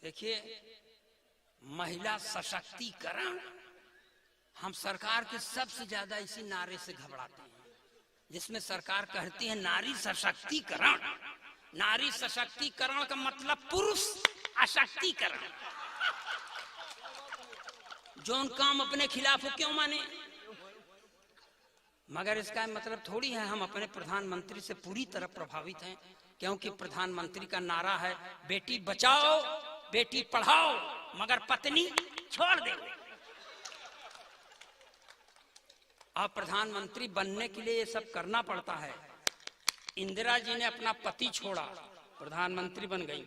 देखिए, महिला सशक्तिकरण, हम सरकार के सबसे ज्यादा इसी नारे से घबराते हैं जिसमें सरकार कहती है नारी सशक्तिकरण। नारी सशक्तिकरण का मतलब पुरुष अशक्तिकरण। जो काम अपने खिलाफ हो क्यों माने? मगर इसका मतलब थोड़ी है हम अपने प्रधानमंत्री से पूरी तरह प्रभावित हैं, क्योंकि प्रधानमंत्री का नारा है बेटी बचाओ बेटी पढ़ाओ मगर पत्नी छोड़ दे। अब प्रधानमंत्री बनने के लिए ये सब करना पड़ता है। इंदिरा जी ने अपना पति छोड़ा, प्रधानमंत्री बन गई,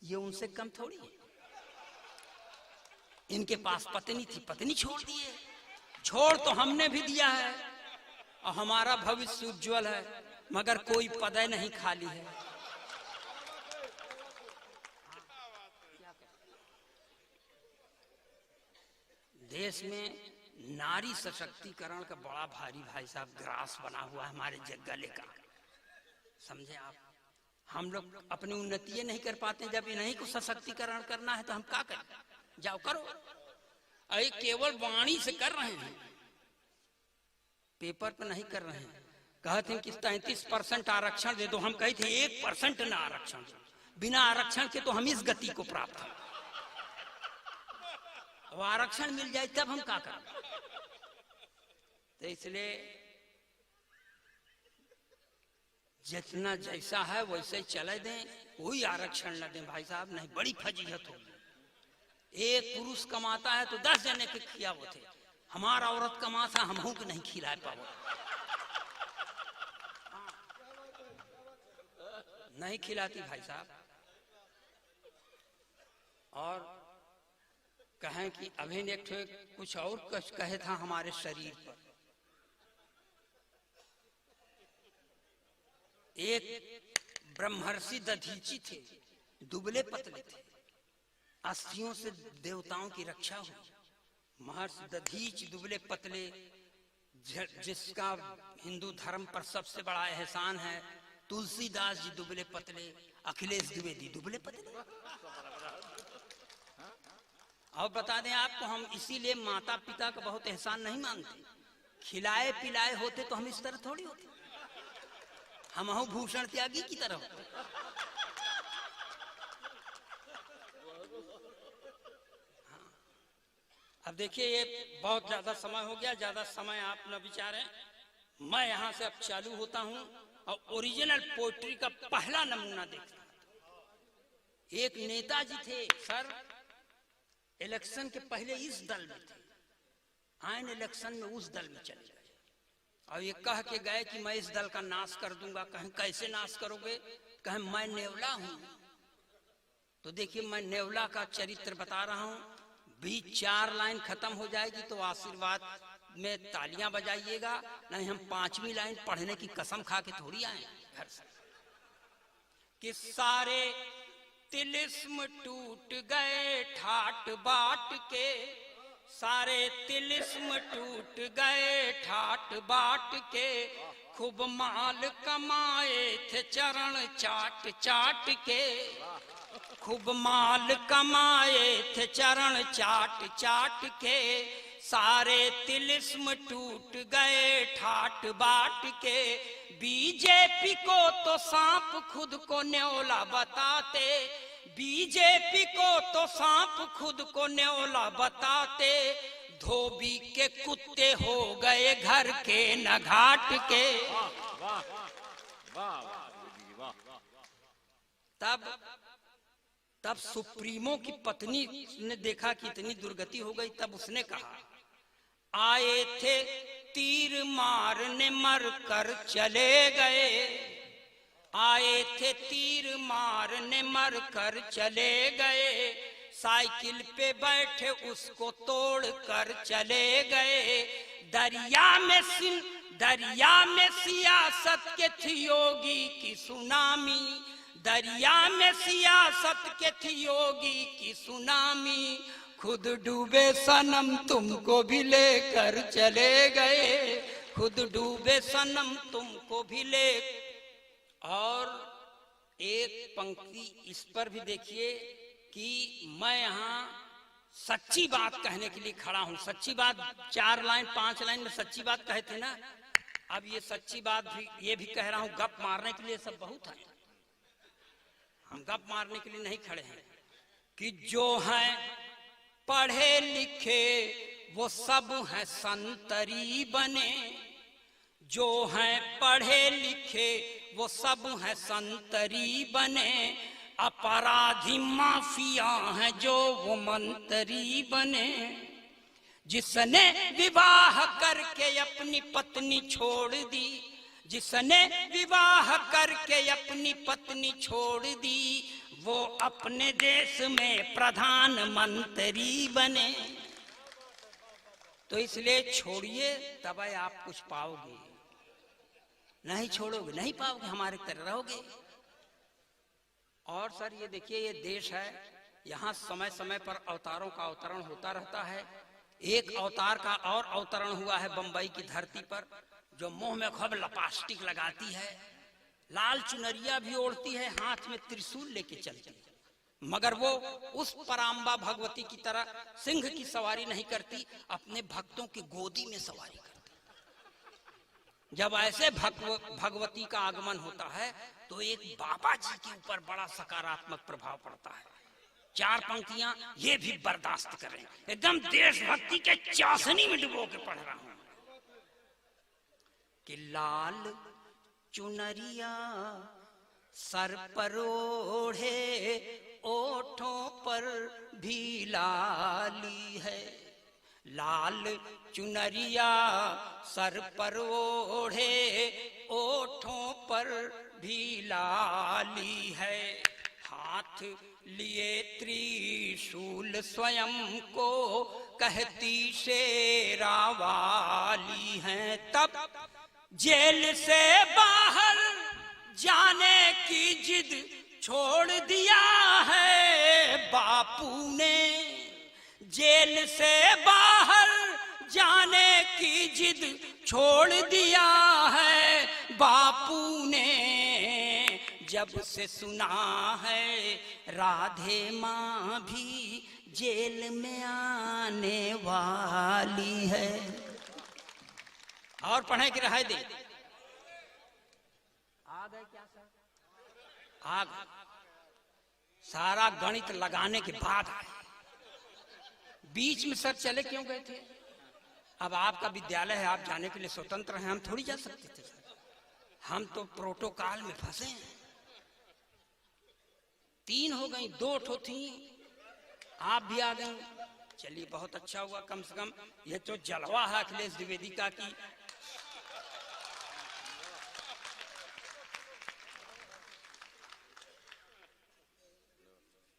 ये उनसे कम थोड़ी है। इनके पास पत्नी थी, पत्नी छोड़ दिए। छोड़ तो हमने भी दिया है और हमारा भविष्य उज्जवल है, मगर कोई पद नहीं खाली है। देश में नारी सशक्तिकरण का बड़ा भारी भाई साहब ग्रास बना हुआ है हमारे गले का, समझे आप? हम लोग अपनी उन्नति नहीं कर पाते, जब इन्हीं को सशक्तिकरण करना है तो हम क्या करें? जाओ करो। अरे केवल वाणी से कर रहे हैं, पेपर पर नहीं कर रहे हैं। कहते हैं कि 33% आरक्षण दे दो, हम कहे थे 1% ना आरक्षण, बिना आरक्षण के तो हम इस गति को प्राप्त हैं। अब आरक्षण मिल जाए तब हम क्या करें? तो इसलिए जितना जैसा है वैसे ही चले दें, कोई आरक्षण न दें भाई साहब, नहीं बड़ी फजीहत होगी। एक पुरुष कमाता है तो 10 जने के खिया होते, हमारा औरत कमाता हमहू को नहीं खिला पाओ, नहीं खिलाती भाई साहब। और कहें कि अभी एक कुछ और कहे था हमारे शरीर पर। एक ब्रह्मर्षि दधीची थे, दुबले पतले थे, अस्थियों से देवताओं की रक्षा हुई। महर्षि दधीच दुबले पतले, जिसका हिंदू धर्म पर सबसे बड़ा एहसान है। तुलसीदास जी दुबले पतले, अखिलेश द्विवेदी दुबले पतले। और बता दें आपको, हम इसीलिए माता पिता का बहुत एहसान नहीं मानते। खिलाए पिलाए होते तो हम इस तरह थोड़ी होते, हम हो भूषण त्यागी की तरह। हाँ। अब देखिए, ये बहुत ज्यादा समय हो गया, ज्यादा समय आप न विचारें। मैं यहां से अब चालू होता हूं और ओरिजिनल पोएट्री का पहला नमूना देखता हूं। एक नेताजी थे सर, इलेक्शन के पहले इस दल में थे, आइन इलेक्शन में उस दल में चले गए और ये कह के गए कि मैं इस दल का नाश कर दूंगा। कहें कैसे नाश करोगे? कहें मैं नेवला हूं। तो देखिए, मैं नेवला का चरित्र बता रहा हूं। बीच 4 लाइन खत्म हो जाएगी तो आशीर्वाद में तालियां बजाइएगा, नहीं हम 5वीं लाइन पढ़ने की कसम खा के थोड़ी आए घर से। कि सारे तिलिस्म टूट गए ठाट बाट के, सारे तिलिस्म टूट गए ठाट बाट के, खूब माल कमाए थे चरण चाट चाट के, खूब माल कमाए थे चरण चाट चाट के, सारे तिलिस्म टूट गए ठाट बाट के। बीजेपी को तो सांप खुद को न्योला बताते, बीजेपी को तो सांप खुद को न्योला बताते, धोबी के कुत्ते हो गए घर के न घाट के। तब सुप्रीमो की पत्नी ने देखा कि इतनी दुर्गति हो गई, तब उसने कहा आए थे तीर मारने मर कर चले गए, आए थे तीर मारने मर कर चले गए, साइकिल पे बैठे उसको तोड़ कर चले गए। दरिया में सियासत के थी योगी की सुनामी, दरिया में सियासत के थी योगी की सुनामी, खुद डूबे सनम तुमको भी लेकर चले गए, खुद डूबे सनम तुमको भी ले। और एक पंक्ति इस पर भी देखिए कि मैं यहाँ सच्ची बात कहने के लिए खड़ा हूं। सच्ची बात 4 लाइन 5 लाइन में सच्ची बात कहे थे ना, अब ये सच्ची बात भी ये भी कह रहा हूं। गप मारने के लिए सब बहुत है, हम गप मारने के लिए नहीं खड़े हैं। कि जो हैं पढ़े लिखे वो सब हैं संतरी बने, जो हैं पढ़े लिखे वो सब हैं संतरी बने, अपराधी माफिया हैं जो वो मंतरी बने। जिसने विवाह करके अपनी पत्नी छोड़ दी, जिसने विवाह करके अपनी पत्नी छोड़ दी, वो अपने देश में प्रधानमंत्री बने। तो इसलिए छोड़िए तब आप कुछ पाओगे, नहीं छोड़ोगे नहीं पाओगे, हमारे तरह रहोगे। और सर ये देखिए ये देश है, यहाँ समय समय पर अवतारों का अवतरण होता रहता है। एक अवतार का और अवतरण हुआ है बंबई की धरती पर, जो मुंह में खूब लपास्टिक लगाती है, लाल चुनरिया भी ओढ़ती है, हाथ में त्रिशूल लेके चलती है, मगर वो उस पराम्बा भगवती की तरह सिंह की सवारी नहीं करती, अपने भक्तों की गोदी में सवारी करती। जब ऐसे भगवती का आगमन होता है तो एक बाबा जी के ऊपर बड़ा सकारात्मक प्रभाव पड़ता है। 4 पंक्तियां ये भी बर्दाश्त करें, एकदम देशभक्ति के चाशनी में डुबो के पढ़ रहा हूं। कि लाल चुनरिया सर पर ओढ़े, ओठों पर भी लाली है, लाल चुनरिया सर पर ओढ़े, ओठों पर भी लाली है, हाथ लिए त्रिशूल स्वयं को कहती शेरा वाली है। तब जेल से बाहर जाने की जिद छोड़ दिया है बापू ने, जेल से बाहर जाने की जिद छोड़ दिया है बापू ने। जब से सुना है राधे माँ भी जेल में आने वाली है। और पढ़े कि रह दे? आ गए क्या सर? आ गए। सारा गणित लगाने के बाद आए। बीच में सर चले क्यों गए थे? अब आपका विद्यालय है, आप जाने के लिए स्वतंत्र हैं, हम थोड़ी जा सकते थे सर। हम तो प्रोटोकॉल में फंसे हैं। 3 हो गई, 2 ठो थी, आप भी आ गए। चलिए बहुत अच्छा हुआ, कम से कम ये तो जलवा है अखिलेश द्विवेदी का की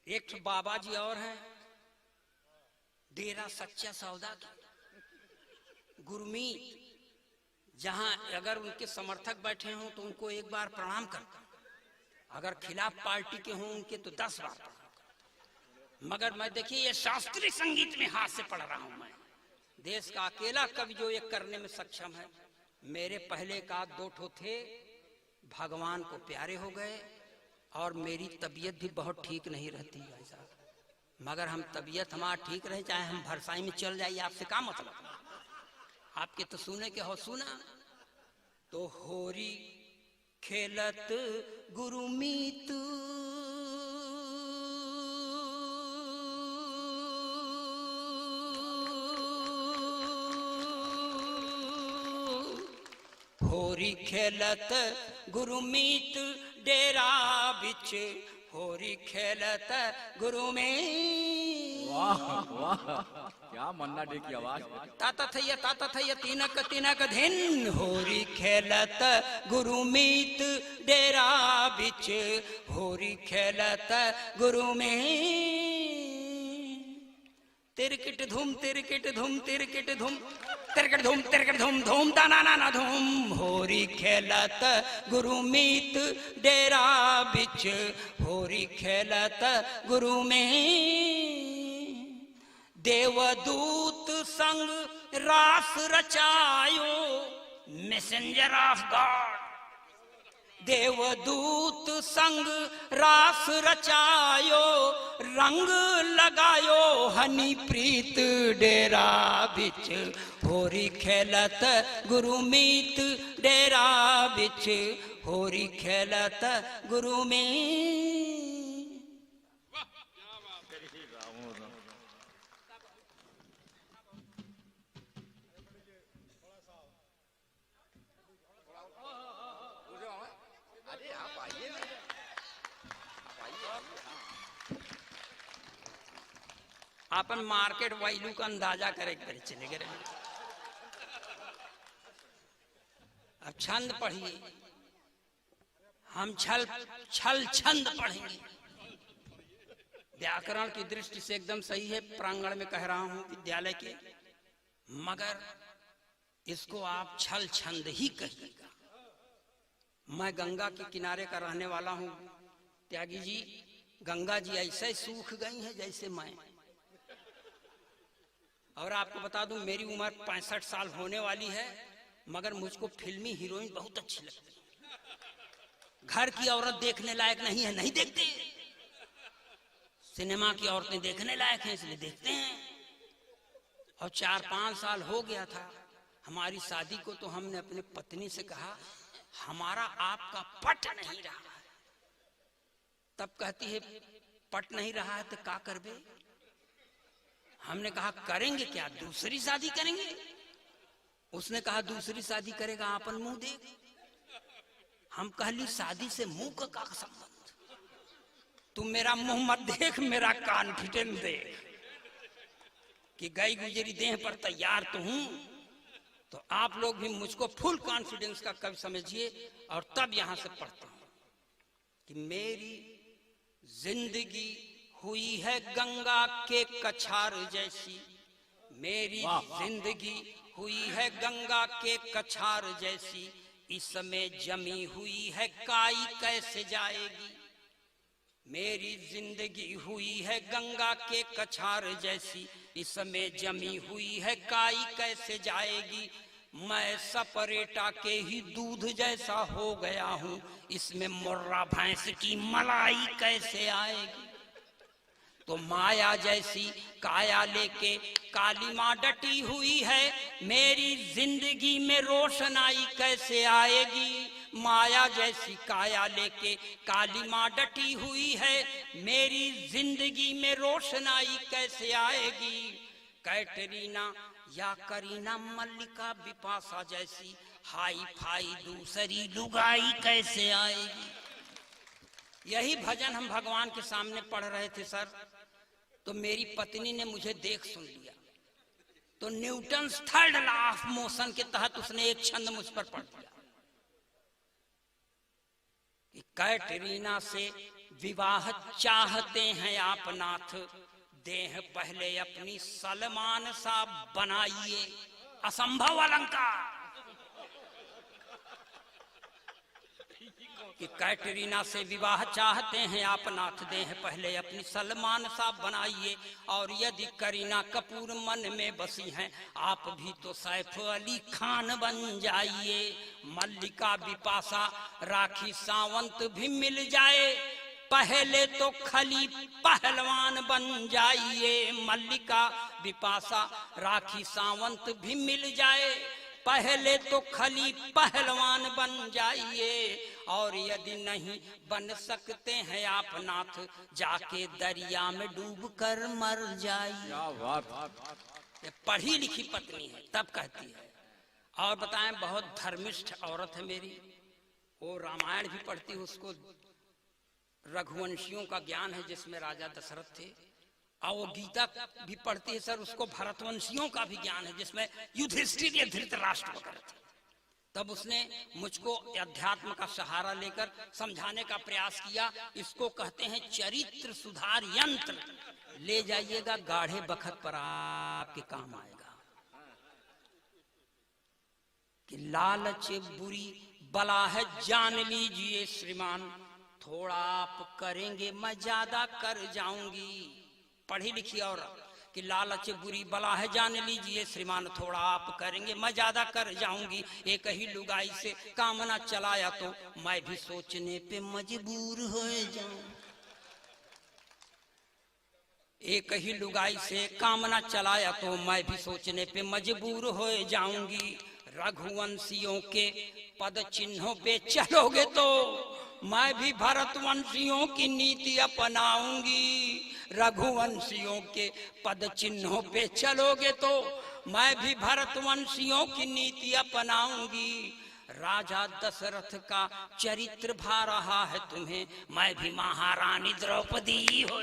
एक बाबा जी और हैं, डेरा सच्चा सौदा की गुरमीत, जहां अगर उनके समर्थक बैठे हों तो उनको एक बार प्रणाम करता, अगर खिलाफ पार्टी के हों उनके तो 10 बार प्रणाम। मगर मैं देखिए ये शास्त्रीय संगीत में हाथ से पढ़ रहा हूं मैं, देश का अकेला कवि जो ये करने में सक्षम है। मेरे पहले का 2 ठो थे, भगवान को प्यारे हो गए, और मेरी तबीयत भी बहुत ठीक नहीं रहती भाई साहब, मगर हम तबीयत हमारा ठीक रहे, चाहे हम भरसाई में चल जाइए, आपसे क्या मतलब? आपके तो सुने के हो सुना। तो होरी खेलत गुरुमीत, होरी खेलत गुरुमीत डेरा बिच, होरी खेलत गुरु में। वाह वाह, क्या मन्ना डे की आवाज। ताता थैया तीनक तीनक धिन, होरी खेलत गुरुमीत डेरा बिच, होरी खेलत गुरु में। तिरकिट धूम तिरकिट धूम तिरकिट धूम तिरकिट धूम धूम दाना नाना धूम, होरी खेलत गुरुमीत डेरा बिच, होरी खेलत गुरु में। देवदूत संग रास रचायो, मैसेंजर ऑफ गॉड, देवदूत संग रास रचायो, रंग लगायो हनी प्रीत डेरा बिच, होरी खेलत गुरुमीत डेरा बिच, होरी खेलत गुरुमीत। अपन मार्केट वैल्यू का अंदाजा करे चले गए। अब छंद पढ़िए, हम छल छंद पढ़ेंगे। व्याकरण की दृष्टि से एकदम सही है, प्रांगण में कह रहा हूं विद्यालय के, मगर इसको आप छल छंद ही कहिएगा। मैं गंगा के किनारे का रहने वाला हूं त्यागी जी। गंगा जी ऐसे सूख गई हैं जैसे मैं। और आपको बता दूं मेरी उम्र 65 साल होने वाली है, मगर मुझको फिल्मी हीरोइन बहुत अच्छी लगती है। घर की औरत देखने लायक नहीं है, नहीं देखते। सिनेमा की औरतें देखने लायक हैं इसलिए देखते हैं। और 4-5 साल हो गया था हमारी शादी को, तो हमने अपने पत्नी से कहा हमारा आपका पट नहीं रहा है। तब कहती है पट नहीं रहा है तो क्या करबे? हमने कहा करेंगे क्या, दूसरी शादी करेंगे। उसने कहा दूसरी शादी करेगा अपन मुंह देख। हम कहली शादी से मुंह का संबंध? तुम मेरा मुंह मत देख, मेरा कॉन्फिडेंस देख कि गई गुजरी देह पर तैयार तो हूं। तो आप लोग भी मुझको फुल कॉन्फिडेंस का कवि समझिए। और तब यहां से पढ़ता हूं कि मेरी जिंदगी हुई है गंगा के कछार जैसी, मेरी जिंदगी हुई है गंगा के कछार जैसी, इसमें जमी हुई है काई कैसे जाएगी। मेरी जिंदगी हुई है गंगा के कछार जैसी, इसमें जमी हुई है काई कैसे जाएगी। मैं सपरेटा के ही दूध जैसा हो गया हूं, इसमें मुर्रा भैंस की मलाई कैसे आएगी। तो माया जैसी काया लेके काली माँ डटी हुई है, मेरी जिंदगी में रोशनाई कैसे आएगी। माया जैसी काया लेके काली माँ डटी हुई है, मेरी जिंदगी में रोशनाई कैसे आएगी। कैटरीना या करीना मल्लिका बिपाशा जैसी हाई फाई दूसरी लुगाई कैसे आएगी। यही भजन हम भगवान के सामने पढ़ रहे थे सर, तो मेरी पत्नी ने मुझे देख सुन लिया। तो Newton's third law of motion के तहत उसने एक छंद मुझ पर पढ़ दिया कि कैटरीना से विवाह चाहते हैं आप नाथ, देह पहले अपनी सलमान सा बनाइए। असंभव अलंकार कि कैटरीना से विवाह चाहते हैं आप नाथ, देह पहले अपनी सलमान सा बनाइए। और यदि करीना कपूर मन में बसी हैं, आप भी तो सैफ अली खान बन जाइए। मल्लिका बिपाशा राखी सावंत भी मिल जाए, पहले तो खली पहलवान बन जाइए। मल्लिका बिपाशा राखी सावंत भी मिल जाए, पहले तो खली पहलवान बन जाइए। और यदि नहीं बन सकते हैं आप नाथ, जाके दरिया में डूब कर मर जाइए। ये पढ़ी लिखी पत्नी है तब कहती है। और बताएं बहुत धर्मिष्ठ औरत है मेरी, वो रामायण भी पढ़ती है, उसको रघुवंशियों का ज्ञान है जिसमें राजा दशरथ थे। और वो गीता भी पढ़ती है सर, उसको भरतवंशियों का भी ज्ञान है जिसमें युधिष्ठिर या धृतराष्ट्र वगैरह थे। तब उसने मुझको अध्यात्म का सहारा लेकर समझाने का प्रयास किया। इसको कहते हैं चरित्र सुधार यंत्र। ले जाइएगा, गाढ़े बखत पर आपके काम आएगा। कि लालच बुरी बला है जान लीजिए श्रीमान, थोड़ा आप करेंगे मैं ज्यादा कर जाऊंगी। पढ़ी लिखी औरत कि लालच बुरी बला है जान लीजिए श्रीमान, थोड़ा आप करेंगे मैं ज्यादा कर जाऊंगी। एक ही लुगाई से काम ना चलाया तो मैं भी सोचने पे मजबूर हो जाऊं। एक ही लुगाई से काम ना चलाया तो मैं भी सोचने पे मजबूर हो जाऊंगी। रघुवंशियों के पद चिन्हों पे चलोगे तो मैं भी भरतवंशियों की नीति अपनाऊंगी। रघुवंशियों के पद चिन्हों पे चलोगे तो मैं भी भरतवंशियों की नीति अपनाऊंगी। राजा दशरथ का चरित्र भा रहा है तुम्हें, मैं भी महारानी द्रौपदी हो